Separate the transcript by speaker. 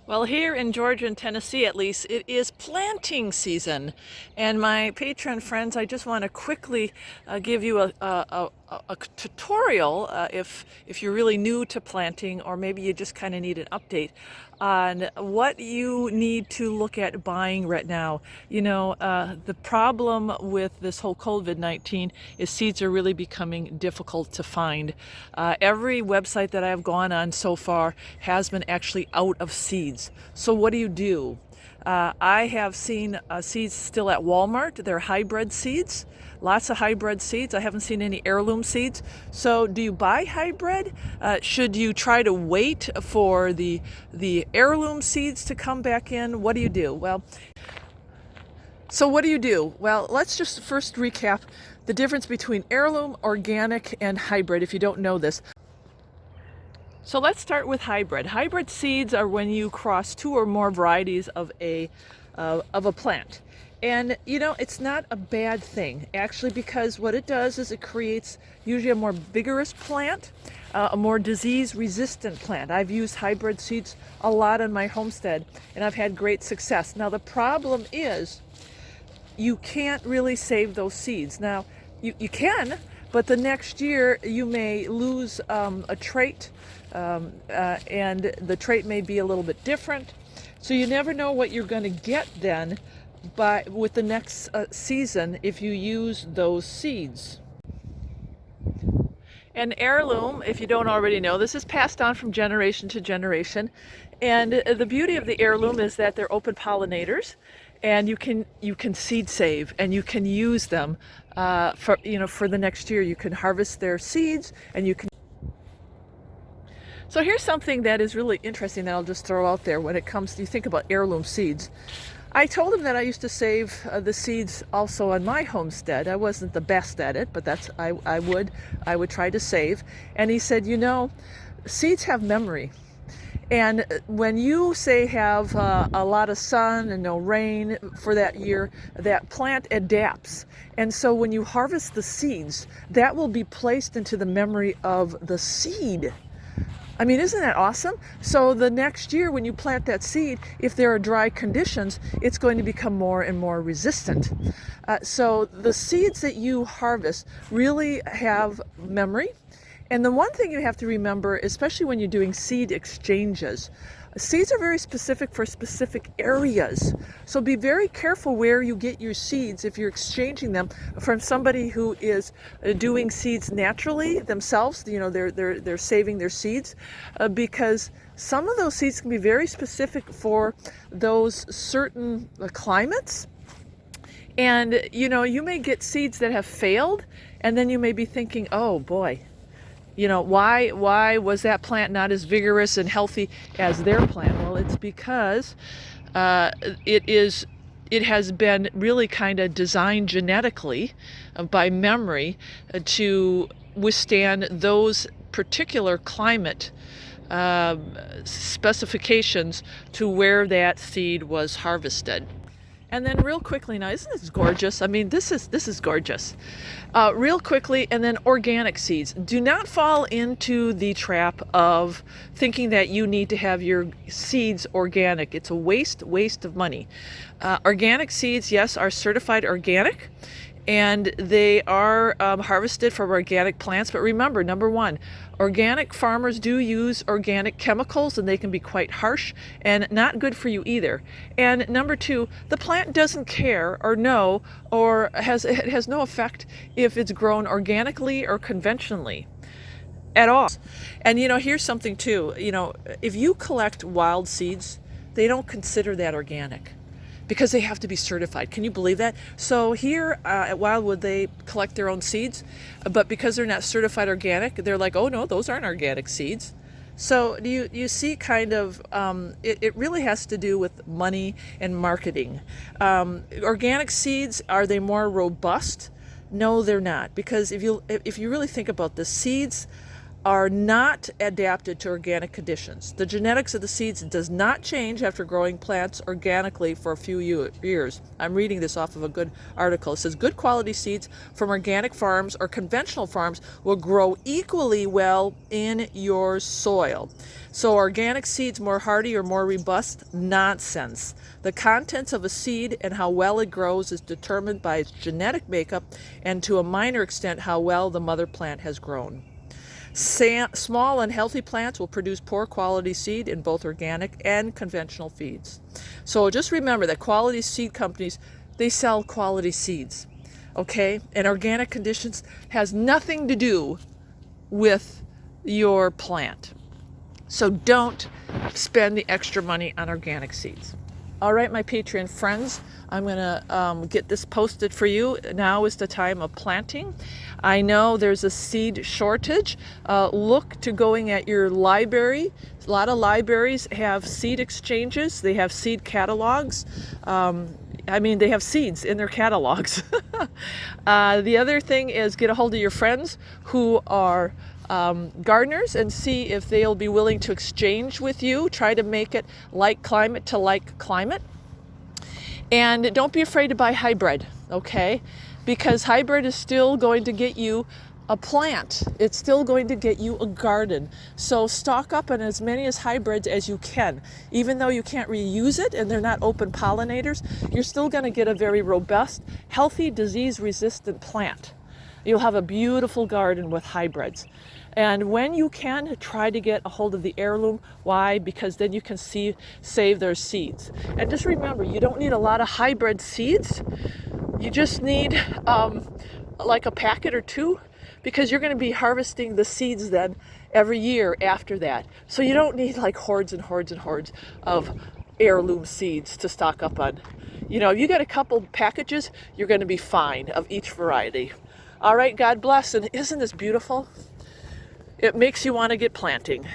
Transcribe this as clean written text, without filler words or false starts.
Speaker 1: Well, here in Georgia and Tennessee, at least, it is planting season. And my Pateron friends, I just want to quickly give you a tutorial if you're really new to planting, or maybe you just kind of need an update on what you need to look at buying right now. The problem with this whole COVID-19 is seeds are really becoming difficult to find. Every website that I've gone on so far has been actually out of seeds. So what do? I have seen seeds still at Walmart. They're hybrid seeds, lots of hybrid seeds. I haven't seen any heirloom seeds. So do you buy hybrid? Should you try to wait for the heirloom seeds to come back in? What do? What do? Well, let's just first recap the difference between heirloom, organic, and hybrid if you don't know this. So let's start with hybrid. Hybrid seeds are when you cross two or more varieties of a plant. And it's not a bad thing actually, because what it does is it creates usually a more vigorous plant, a more disease resistant plant. I've used hybrid seeds a lot on my homestead and I've had great success. Now the problem is you can't really save those seeds. Now you can, but the next year you may lose a trait, and the trait may be a little bit different. So you never know what you're going to get then with the next season if you use those seeds. And heirloom, if you don't already know, this is passed on from generation to generation. And the beauty of the heirloom is that they're open pollinators, and you can seed save, and you can use them for the next year. You can harvest their seeds, and you can. So here's something that is really interesting that I'll just throw out there when it comes to, you think about heirloom seeds. I told him that I used to save the seeds also on my homestead. I wasn't the best at it, but I would try to save. And he said, seeds have memory. And when you say have a lot of sun and no rain for that year, that plant adapts. And so when you harvest the seeds, that will be placed into the memory of the seed. I mean, isn't that awesome? So the next year when you plant that seed, if there are dry conditions, it's going to become more and more resistant. So the seeds that you harvest really have memory. And the one thing you have to remember, especially when you're doing seed exchanges, seeds are very specific for specific areas. So be very careful where you get your seeds if you're exchanging them from somebody who is doing seeds naturally themselves. They're saving their seeds because some of those seeds can be very specific for those certain climates. And you may get seeds that have failed, and then you may be thinking, oh boy, why was that plant not as vigorous and healthy as their plant? Well, it's because it has been really kind of designed genetically by memory to withstand those particular climate specifications to where that seed was harvested. And then real quickly, now isn't this gorgeous? I mean, this is gorgeous. Real quickly, and then organic seeds. Do not fall into the trap of thinking that you need to have your seeds organic. It's a waste of money. Organic seeds, yes, are certified organic, and they are harvested from organic plants. But remember, number one, organic farmers do use organic chemicals, and they can be quite harsh and not good for you either. And number two, the plant doesn't care or know, or it has no effect if it's grown organically or conventionally at all. And here's something too. If you collect wild seeds, they don't consider that organic, because they have to be certified. Can you believe that? So here at Wildwood, they collect their own seeds, but because they're not certified organic, they're like, oh no, those aren't organic seeds. So you see kind of, it really has to do with money and marketing. Organic seeds, are they more robust? No, they're not, because if you really think about the seeds are not adapted to organic conditions. The genetics of the seeds does not change after growing plants organically for a few years. I'm reading this off of a good article. It says good quality seeds from organic farms or conventional farms will grow equally well in your soil. So organic seeds more hardy or more robust? Nonsense. The contents of a seed and how well it grows is determined by its genetic makeup and to a minor extent how well the mother plant has grown. Small and healthy plants will produce poor quality seed in both organic and conventional feeds. So just remember that quality seed companies, they sell quality seeds, okay? And organic conditions has nothing to do with your plant. So don't spend the extra money on organic seeds. All right, my Pateron friends, I'm going to get this posted for you. Now is the time of planting. I know there's a seed shortage. Look to going at your library. A lot of libraries have seed exchanges. They have seed catalogs. They have seeds in their catalogs. The other thing is get a hold of your friends who are gardeners and see if they'll be willing to exchange with you. Try to make it like climate to like climate. And don't be afraid to buy hybrid, okay? Because hybrid is still going to get you a plant. It's still going to get you a garden. So stock up on as many as hybrids as you can. Even though you can't reuse it and they're not open pollinators, you're still going to get a very robust, healthy, disease-resistant plant. You'll have a beautiful garden with hybrids. And when you can, try to get a hold of the heirloom. Why? Because then you can save their seeds. And just remember, you don't need a lot of hybrid seeds. You just need like a packet or two, because you're going to be harvesting the seeds then every year after that. So you don't need like hordes and hordes and hordes of heirloom seeds to stock up on. You know, if you get a couple packages, you're going to be fine of each variety. All right, God bless. And isn't this beautiful? It makes you want to get planting.